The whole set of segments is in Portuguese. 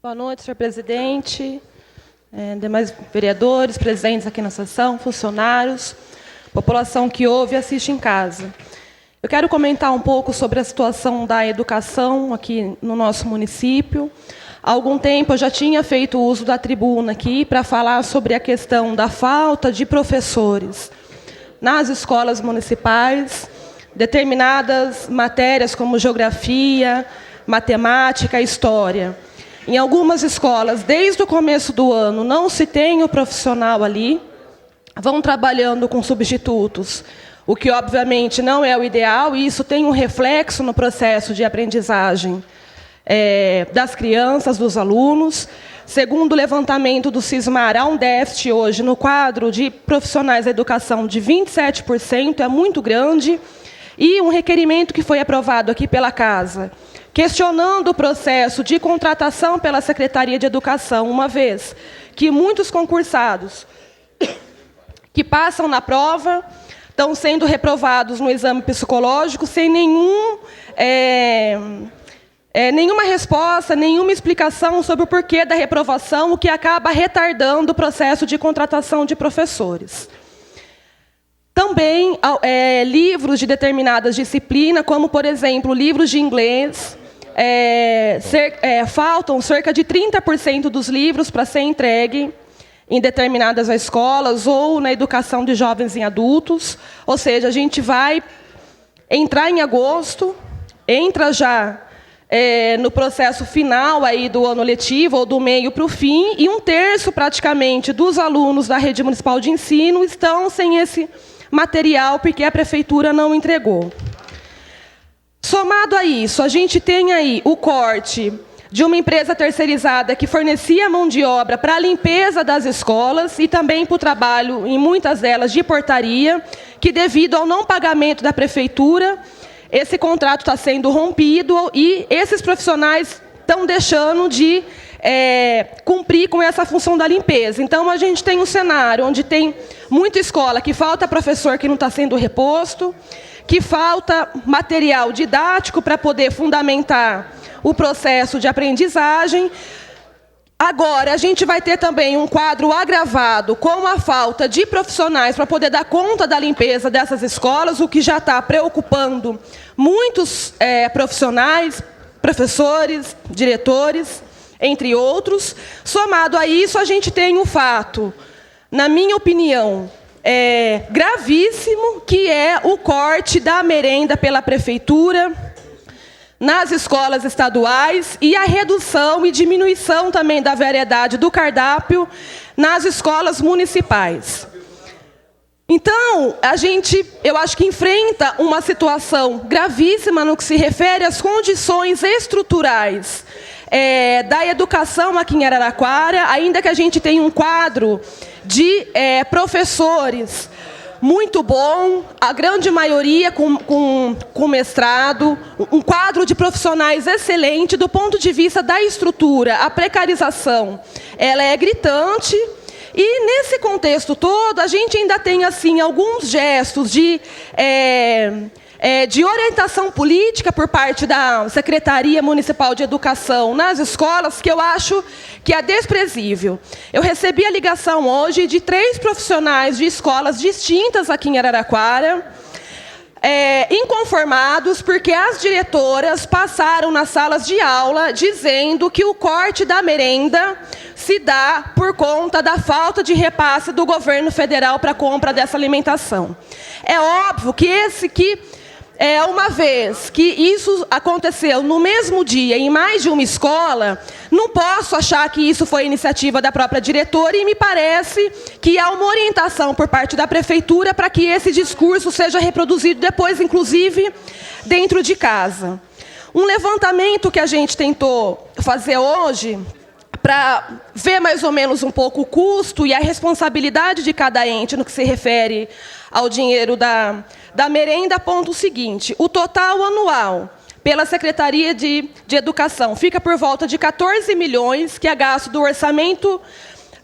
Boa noite, senhor presidente, demais vereadores, presentes aqui na sessão, funcionários, população que ouve e assiste em casa. Eu quero comentar um pouco sobre a situação da educação aqui no nosso município. Há algum tempo eu já tinha feito uso da tribuna aqui para falar sobre a questão da falta de professores nas escolas municipais, determinadas matérias como geografia, matemática, história. Em algumas escolas, desde o começo do ano, não se tem o profissional ali, vão trabalhando com substitutos, o que obviamente não é o ideal, e isso tem um reflexo no processo de aprendizagem das crianças, dos alunos. Segundo o levantamento do Sismar, há um déficit hoje no quadro de profissionais da educação de 27%, é muito grande, e um requerimento que foi aprovado aqui pela Casa, questionando o processo de contratação pela Secretaria de Educação, uma vez que muitos concursados que passam na prova estão sendo reprovados no exame psicológico sem nenhuma resposta, nenhuma explicação sobre o porquê da reprovação, o que acaba retardando o processo de contratação de professores. Também livros de determinadas disciplinas, como, por exemplo, livros de inglês, faltam cerca de 30% dos livros para ser entregue em determinadas escolas ou na educação de jovens e adultos. Ou seja, a gente vai entrar em agosto, entra já no processo final aí do ano letivo, ou do meio para o fim, e 1/3 praticamente dos alunos da rede municipal de ensino estão sem esse material porque a prefeitura não entregou. Somado a isso, a gente tem aí o corte de uma empresa terceirizada que fornecia mão de obra para a limpeza das escolas e também para o trabalho, em muitas delas, de portaria, que devido ao não pagamento da prefeitura, esse contrato está sendo rompido e esses profissionais estão deixando de cumprir com essa função da limpeza. Então, a gente tem um cenário onde tem muita escola que falta professor que não está sendo reposto, que falta material didático para poder fundamentar o processo de aprendizagem. Agora, a gente vai ter também um quadro agravado com a falta de profissionais para poder dar conta da limpeza dessas escolas, o que já está preocupando muitos profissionais, professores, diretores, entre outros. Somado a isso, a gente tem um fato, na minha opinião, gravíssimo, que é o corte da merenda pela prefeitura nas escolas estaduais e a redução e diminuição também da variedade do cardápio nas escolas municipais. Então, eu acho que enfrenta uma situação gravíssima no que se refere às condições estruturais da educação aqui em Araraquara, ainda que a gente tenha um quadro de professores muito bom, a grande maioria com mestrado, um quadro de profissionais excelente. Do ponto de vista da estrutura, a precarização ela é gritante. E nesse contexto todo, a gente ainda tem assim alguns gestos de orientação política por parte da Secretaria Municipal de Educação nas escolas, que eu acho que é desprezível. Eu recebi a ligação hoje de 3 profissionais de escolas distintas aqui em Araraquara, inconformados porque as diretoras passaram nas salas de aula dizendo que o corte da merenda se dá por conta da falta de repasse do governo federal para a compra dessa alimentação. É óbvio que uma vez que isso aconteceu no mesmo dia, em mais de uma escola, não posso achar que isso foi iniciativa da própria diretora e me parece que há uma orientação por parte da prefeitura para que esse discurso seja reproduzido depois, inclusive, dentro de casa. Um levantamento que a gente tentou fazer hoje, para ver mais ou menos um pouco o custo e a responsabilidade de cada ente no que se refere ao dinheiro da merenda, aponta o seguinte: o total anual pela Secretaria de Educação fica por volta de 14 milhões, que é gasto do orçamento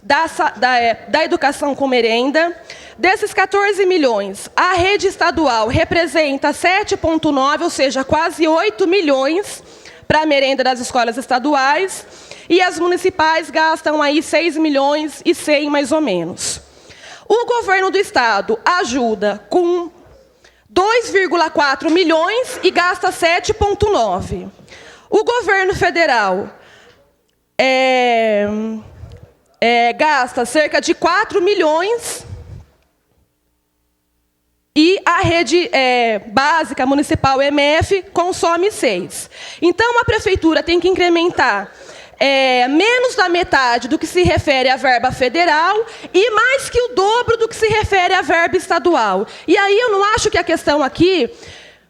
da educação com merenda. Desses 14 milhões, a rede estadual representa 7,9, ou seja, quase 8 milhões para a merenda das escolas estaduais. e as municipais gastam aí 6 milhões e 100 mais ou menos. O governo do estado ajuda com 2,4 milhões e gasta 7,9. O governo federal gasta cerca de 4 milhões e a rede básica municipal EMF consome 6. Então, a prefeitura tem que incrementar menos da metade do que se refere à verba federal e mais que o dobro do que se refere à verba estadual. E aí eu não acho que a questão aqui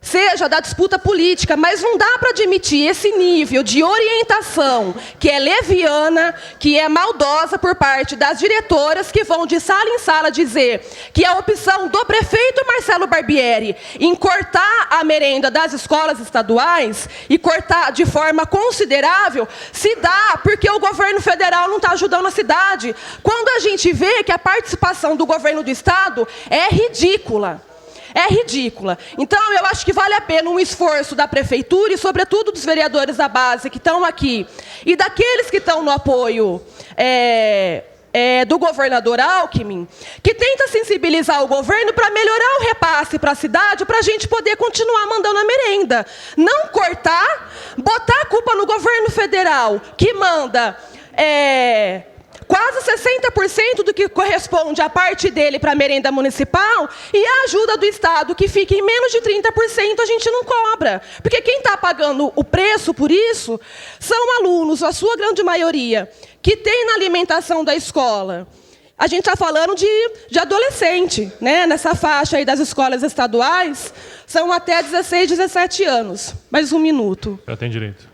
seja da disputa política, mas não dá para admitir esse nível de orientação que é leviana, que é maldosa por parte das diretoras que vão de sala em sala dizer que a opção do prefeito Marcelo Barbieri em cortar a merenda das escolas estaduais e cortar de forma considerável se dá porque o governo federal não está ajudando a cidade, quando a gente vê que a participação do governo do estado é ridícula. É ridícula. Então, eu acho que vale a pena um esforço da prefeitura e, sobretudo, dos vereadores da base que estão aqui e daqueles que estão no apoio do governador Alckmin, que tenta sensibilizar o governo para melhorar o repasse para a cidade, para a gente poder continuar mandando a merenda. Não cortar, botar a culpa no governo federal, que manda quase 60% do que corresponde à parte dele para a merenda municipal, e a ajuda do Estado, que fica em menos de 30%, a gente não cobra. Porque quem está pagando o preço por isso são alunos, a sua grande maioria, que tem na alimentação da escola. A gente está falando de adolescente, né? Nessa faixa aí das escolas estaduais, são até 16, 17 anos. Mais um minuto. Já tem direito.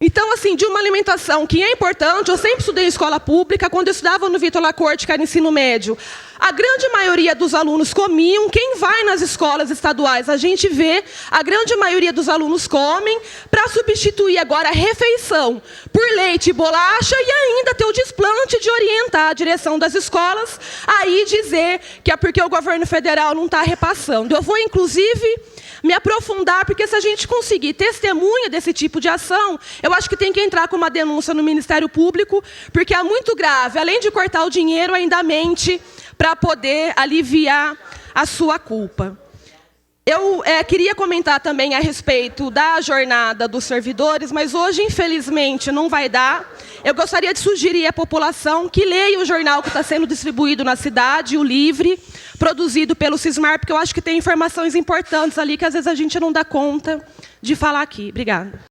Então, assim, de uma alimentação que é importante, eu sempre estudei em escola pública, quando eu estudava no Vitor Lacorte, que era ensino médio, a grande maioria dos alunos comiam. Quem vai nas escolas estaduais, a gente vê, a grande maioria dos alunos comem, para substituir agora a refeição por leite e bolacha e ainda ter o desplante de orientar a direção das escolas, aí dizer que é porque o governo federal não está repassando. Eu vou, inclusive, me aprofundar, porque se a gente conseguir testemunha desse tipo de ação, eu acho que tem que entrar com uma denúncia no Ministério Público, porque é muito grave, além de cortar o dinheiro, ainda mente para poder aliviar a sua culpa. Eu queria comentar também a respeito da jornada dos servidores, mas hoje, infelizmente, não vai dar. Eu gostaria de sugerir à população que leia o jornal que está sendo distribuído na cidade, o Livre, produzido pelo Cismar, porque eu acho que tem informações importantes ali que às vezes a gente não dá conta de falar aqui. Obrigada.